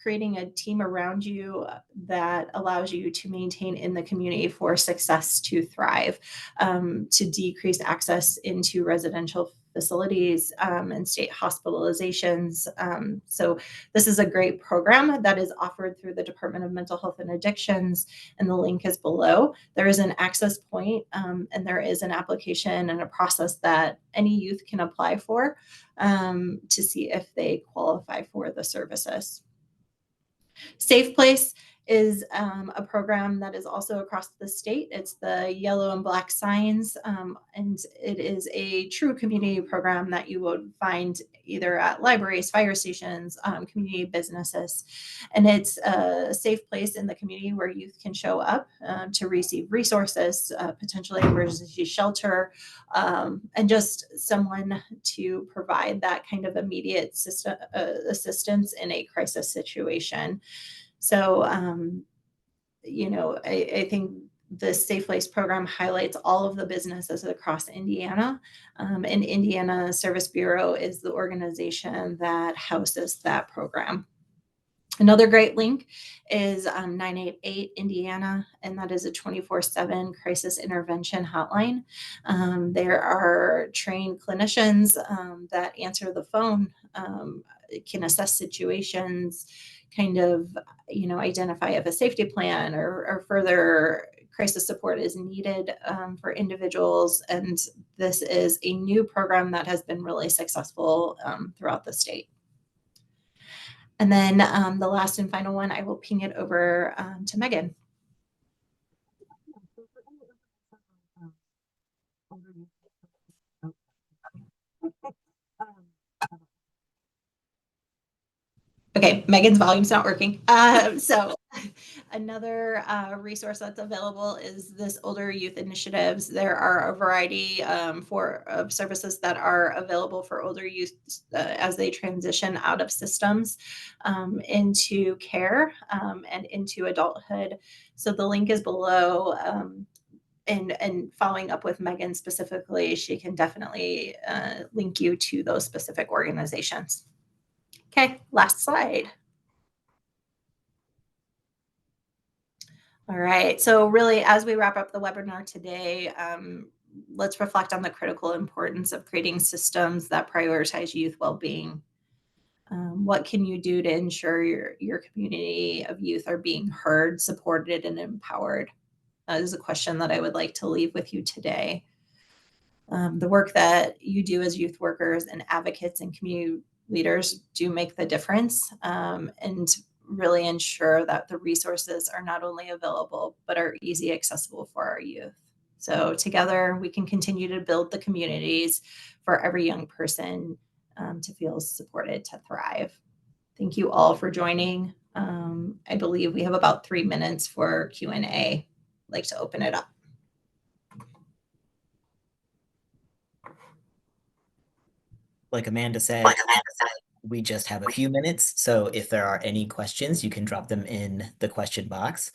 Speaker 2: creating a team around you that allows you to maintain in the community for success to thrive, to decrease access into residential facilities and state hospitalizations. So this is a great program that is offered through the Department of Mental Health and Addictions, and the link is below. There is an access point, and there is an application and a process that any youth can apply for to see if they qualify for the services. Safe Place is a program that is also across the state. It's the yellow and black signs, and it is a true community program that you would find either at libraries, fire stations, community businesses. And it's a safe place in the community where youth can show up to receive resources, potentially emergency shelter, and just someone to provide that kind of immediate assistance in a crisis situation. So, I think the Safe Place program highlights all of the businesses across Indiana. And Indiana Service Bureau is the organization that houses that program. Another great link is 988 Indiana, and that is a 24/7 crisis intervention hotline. There are trained clinicians that answer the phone, can assess situations, kind of, identify if a safety plan or further crisis support is needed for individuals. And this is a new program that has been really successful throughout the state. And then the last and final one, I will ping it over to Megan. Okay, Megan's volume's not working. So another resource that's available is this Older Youth Initiatives. There are a variety of services that are available for older youth as they transition out of systems into care and into adulthood. So the link is below. And following up with Megan specifically, she can definitely link you to those specific organizations. Okay, last slide. All right, so really, as we wrap up the webinar today, let's reflect on the critical importance of creating systems that prioritize youth well-being. What can you do to ensure your community of youth are being heard, supported, and empowered? That is a question that I would like to leave with you today. The work that you do as youth workers and advocates and community leaders do make the difference, and really ensure that the resources are not only available, but are easy accessible for our youth. So together we can continue to build the communities for every young person to feel supported, to thrive. Thank you all for joining. I believe we have about 3 minutes for Q&A. I'd like to open it up.
Speaker 1: Like Amanda said, we just have a few minutes. So if there are any questions, you can drop them in the question box.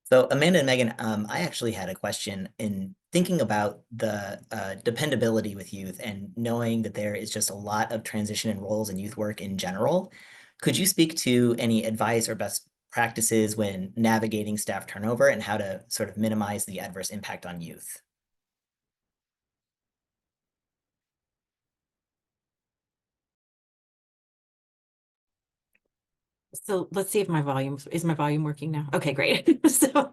Speaker 1: So Amanda and Megan, I actually had a question in thinking about the dependability with youth and knowing that there is just a lot of transition and roles in youth work in general. Could you speak to any advice or best practices when navigating staff turnover and how to sort of minimize the adverse impact on youth?
Speaker 3: So let's see if my volume working now? Okay, great. So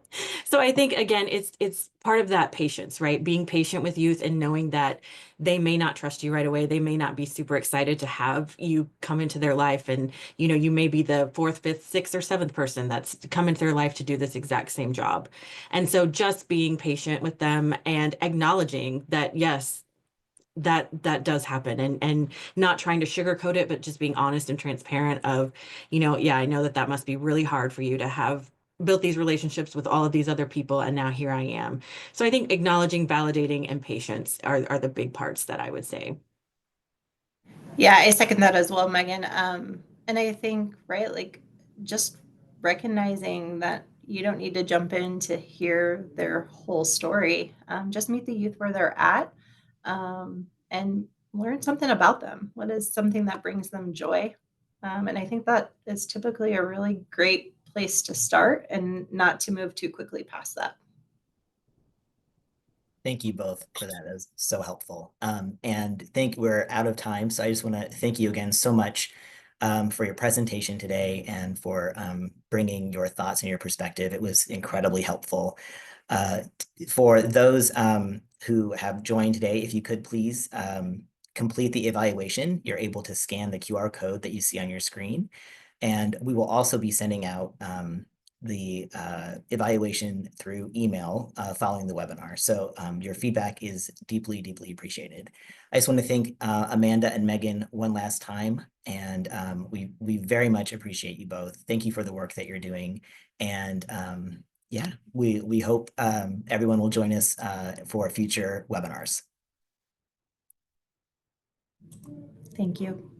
Speaker 3: I think again, it's part of that patience, right? Being patient with youth and knowing that they may not trust you right away. They may not be super excited to have you come into their life. And, you know, you may be the fourth, fifth, sixth, or seventh person that's come into their life to do this exact same job. And so just being patient with them and acknowledging that, yes, that does happen, and not trying to sugarcoat it, but just being honest and transparent of, you know, yeah, I know that must be really hard for you to have built these relationships with all of these other people, and now here I am. So I think acknowledging, validating, and patience are the big parts that I would say.
Speaker 2: Yeah, I second that as well, Megan. And I think, right, like just recognizing that you don't need to jump in to hear their whole story. Just meet the youth where they're at, and learn something about them. What is something that brings them joy? And I think that is typically a really great place to start and not to move too quickly past that.
Speaker 1: Thank you both for that. That was so helpful. And think we're out of time. So I just want to thank you again so much for your presentation today and for bringing your thoughts and your perspective. It was incredibly helpful. For those who have joined today, if you could please complete the evaluation, you're able to scan the QR code that you see on your screen. And we will also be sending out the evaluation through email following the webinar. So your feedback is deeply, deeply appreciated. I just want to thank Amanda and Megan one last time. And we very much appreciate you both. Thank you for the work that you're doing. And yeah, we hope everyone will join us for future webinars.
Speaker 2: Thank you.